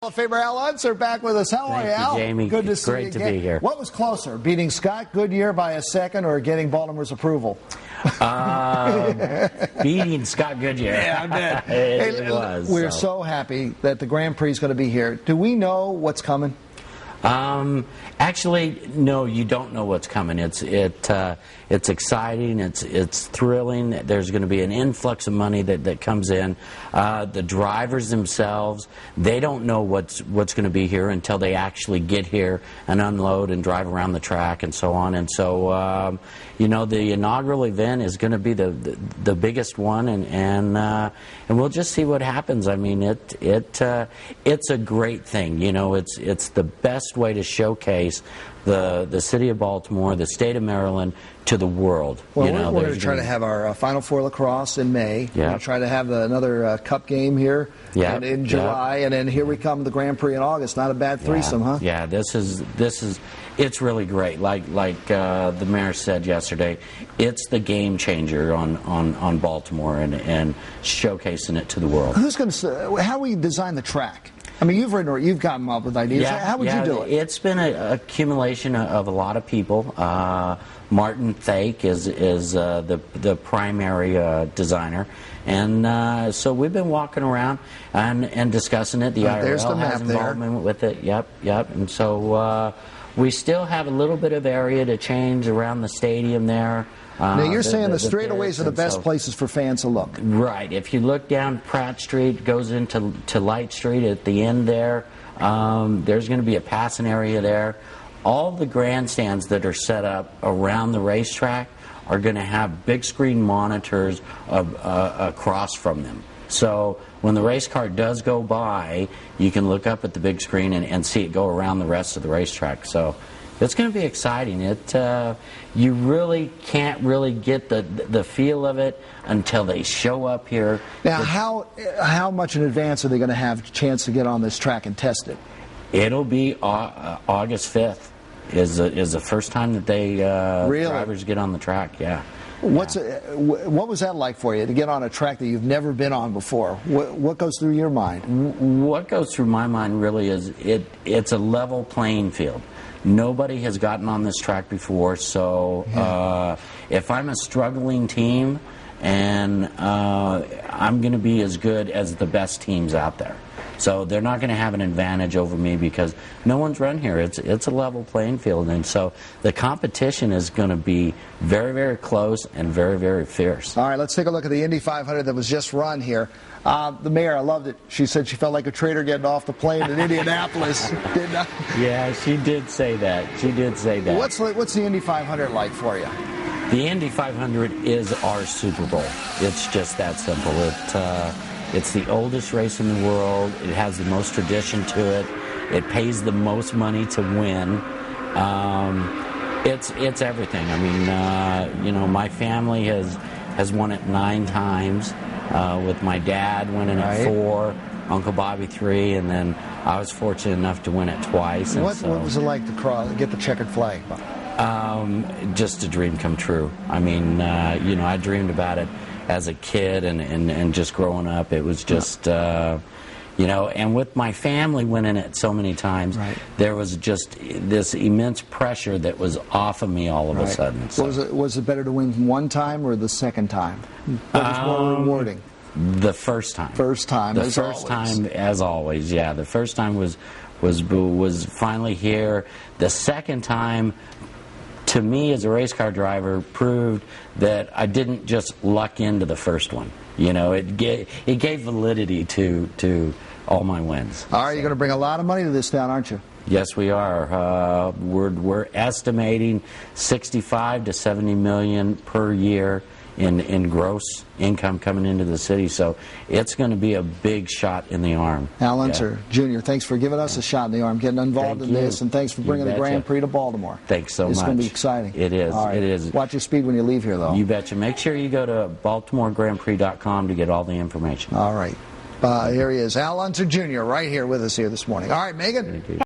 Hall of Famer Al Unser back with us. How are you, Al? Jamie. Good to see you Great again. to be here. What was closer, beating Scott Goodyear by a second or getting Baltimore's approval? Beating Scott Goodyear. Yeah, I bet. it was. We're so happy that the Grand Prix is going to be here. Do we know what's coming? Actually, no, you don't know what's coming. It's exciting. It's thrilling. There's going to be an influx of money that comes in. The drivers themselves, they don't know what's going to be here until they actually get here and unload and drive around the track and so on. And so, the inaugural event is going to be the biggest one, and we'll just see what happens. I mean, it's a great thing. It's the best way to showcase the city of Baltimore, the state of Maryland, to the world. Well, we're going to try to have our Final Four lacrosse in May. We're going to try to have another cup game here in July, and then here we come, the Grand Prix in August. Not a bad threesome, huh? Yeah, it's really great. Like the mayor said yesterday, it's the game changer on Baltimore and showcasing it to the world. Who's going to? How we design the track? I mean, you've come up with ideas. How would you do it? It's been an accumulation of a lot of people. Martin Thake is the primary designer, and so we've been walking around and discussing it. The IRL has involvement with it. Yep. And so we still have a little bit of area to change around the stadium there. Now, you're saying the straightaways are the best places for fans to look. Right. If you look down Pratt Street, goes into Light Street at the end there, there's going to be a passing area there. All the grandstands that are set up around the racetrack are going to have big screen monitors across from them. So when the race car does go by, you can look up at the big screen and see it go around the rest of the racetrack. So it's going to be exciting. You really can't really get the feel of it until they show up here. Now, how much in advance are they going to have a chance to get on this track and test it? It'll be August 5th is the first time that they drivers get on the track. Yeah. What was that like for you to get on a track that you've never been on before? What goes through your mind? What goes through my mind really is it's a level playing field. Nobody has gotten on this track before, so if I'm a struggling team, and I'm going to be as good as the best teams out there. So they're not going to have an advantage over me because no one's run here. It's a level playing field, and so the competition is going to be very, very close and very, very fierce. All right, let's take a look at the Indy 500 that was just run here. The mayor, I loved it. She said she felt like a traitor getting off the plane in Indianapolis. Yeah, she did say that. She did say that. What's the Indy 500 like for you? The Indy 500 is our Super Bowl. It's just that simple. It's the oldest race in the world. It has the most tradition to it. It pays the most money to win. It's everything. I mean, my family has won it 9 times. With my dad winning it 4, Uncle Bobby 3, and then I was fortunate enough to win it twice. What was it like to get the checkered flag? Just a dream come true. I mean, I dreamed about it as a kid and just growing up. It was just, and with my family winning it so many times, there was just this immense pressure that was off of me all of a sudden. So. Was it better to win one time or the second time? What was more rewarding? The first time. First time, as always. Yeah, the first time was finally here. The second time, to me as a race car driver, proved that I didn't just luck into the first one. It gave validity to all my wins. All right, you're going to bring a lot of money to this town, aren't you? Yes, we are. We're estimating 65 to 70 million per year in gross income coming into the city, so it's going to be a big shot in the arm. Al Unser, Jr., thanks for giving us a shot in the arm, getting involved in this, and thanks for bringing the Grand Prix to Baltimore. Thanks so much. It's going to be exciting. It is. All right. It is. Watch your speed when you leave here, though. You betcha. Make sure you go to BaltimoreGrandPrix.com to get all the information. All right. Here he is, Al Unser, Jr., right here with us here this morning. All right, Megan.